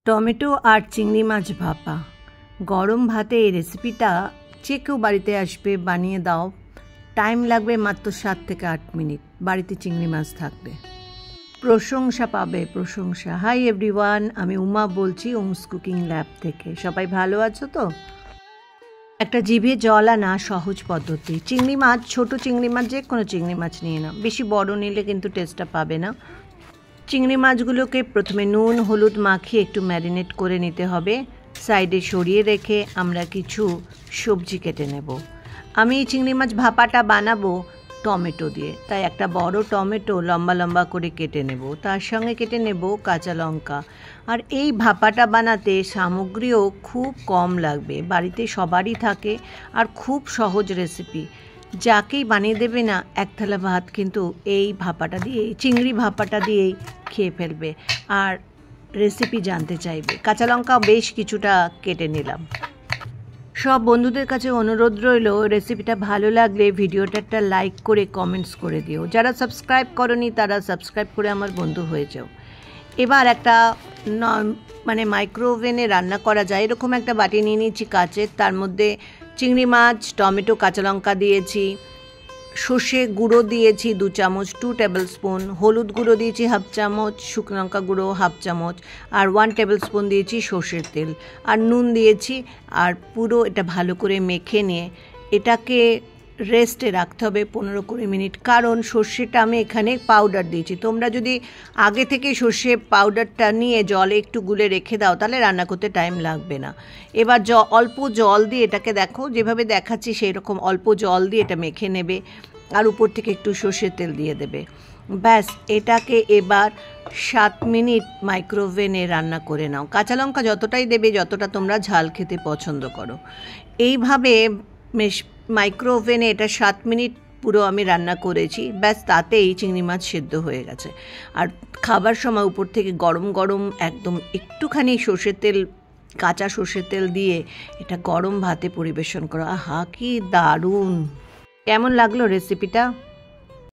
Tomato আর চিংড়ি মাছ ভাপা গরম ভাতে এই রেসিপিটা যে কেউ বাড়িতে আসবে বানিয়ে দাও। টাইম লাগবে মাত্র 7 থেকে 8 মিনিট। বাড়িতে চিংড়ি মাছ থাকবে প্রশংসা পাবে, প্রশংসা। হাই এভরিওয়ান, আমি উমা বলছি ওমস কুকিং ল্যাব থেকে। সবাই ভালো আছো তো? একটা জিভে জল আনা সহজ পদ্ধতি। চিংড়ি মাছ, ছোট চিংড়ি মাছ, যে কোনো চিংড়ি মাছ নিয়ে নাও। বেশি বড় নিলে কিন্তু টেস্টটা পাবে না। চিংড়ি মাছগুলোকে প্রথমে নুন হলুদ মাখিয়ে একটু ম্যারিনেট করে নিতে হবে। সাইডে সরিয়ে রেখে আমরা কিছু সবজি কেটে নেব। আমি চিংড়ি মাছ ভাপাটা বানাবো টমেটো দিয়ে, তাই একটা বড় টমেটো লম্বা লম্বা করে কেটে নেব। তার সঙ্গে কেটে নেব কাঁচা লঙ্কা। আর এই ভাপাটা বানাতে সামগ্রীও খুব কম লাগবে, বাড়িতে সবারই থাকে আর খুব সহজ রেসিপি। যাকেই বানিয়ে দেবে না এক থালা ভাত কিন্তু এই ভাপাটা দিয়েই, চিংড়ি ভাপাটা দিয়েই খেয়ে ফেলবে আর রেসিপি জানতে চাইবে। কাঁচা লঙ্কা বেশ কিছুটা কেটে নিলাম। সব বন্ধুদের কাছে অনুরোধ রইল, রেসিপিটা ভালো লাগলে ভিডিওটা একটা লাইক করে কমেন্টস করে দিও। যারা সাবস্ক্রাইব করনি তারা সাবস্ক্রাইব করে আমার বন্ধু হয়ে যাও। এবার একটা মাইক্রোওভেনে রান্না করা যায় এরকম একটা বাটি নিয়ে নিয়েছি কাচের। তার মধ্যে চিংড়ি মাছ, টমেটো, কাঁচা লঙ্কা দিয়েছি, সর্ষে গুঁড়ো দিয়েছি 2 চামচ 2 টেবিল স্পুন, হলুদ গুঁড়ো দিয়েছি 1/2 চামচ, শুকনো লঙ্কা গুঁড়ো 1/2 চামচ, আর 1 টেবিল স্পুন দিয়েছি সর্ষের তেল, আর নুন দিয়েছি। আর পুরো এটা ভালো করে মেখে নিয়ে এটাকে রেস্টে রাখতে হবে 15-20 মিনিট। কারণ সর্ষেটা আমি এখানে পাউডার দিয়েছি। তোমরা যদি আগে থেকে সর্ষে পাউডারটা নিয়ে জলে একটু গুলে রেখে দাও তাহলে রান্না করতে টাইম লাগবে না। এবার অল্প জল দিয়ে এটাকে দেখো যেভাবে দেখাচ্ছি সেই রকম অল্প জল দিয়ে এটা মেখে নেবে আর উপর থেকে একটু সর্ষের তেল দিয়ে দেবে। ব্যাস, এটাকে এবার 7 মিনিট মাইক্রোওভেনে রান্না করে নাও। কাঁচা লঙ্কা যতটাই দেবে যতটা তোমরা ঝাল খেতে পছন্দ করো। এইভাবে মাইক্রোওভেনে এটা 7 মিনিট পুরো আমি রান্না করেছি। ব্যাস, তাতেই চিংড়ি মাছ সেদ্ধ হয়ে গেছে। আর খাবার সময় উপর থেকে গরম গরম একদম একটুখানি সর্ষের তেল, কাঁচা সর্ষের তেল দিয়ে এটা গরম ভাতে পরিবেশন করো। আহা কি দারুণ! কেমন লাগলো রেসিপিটা?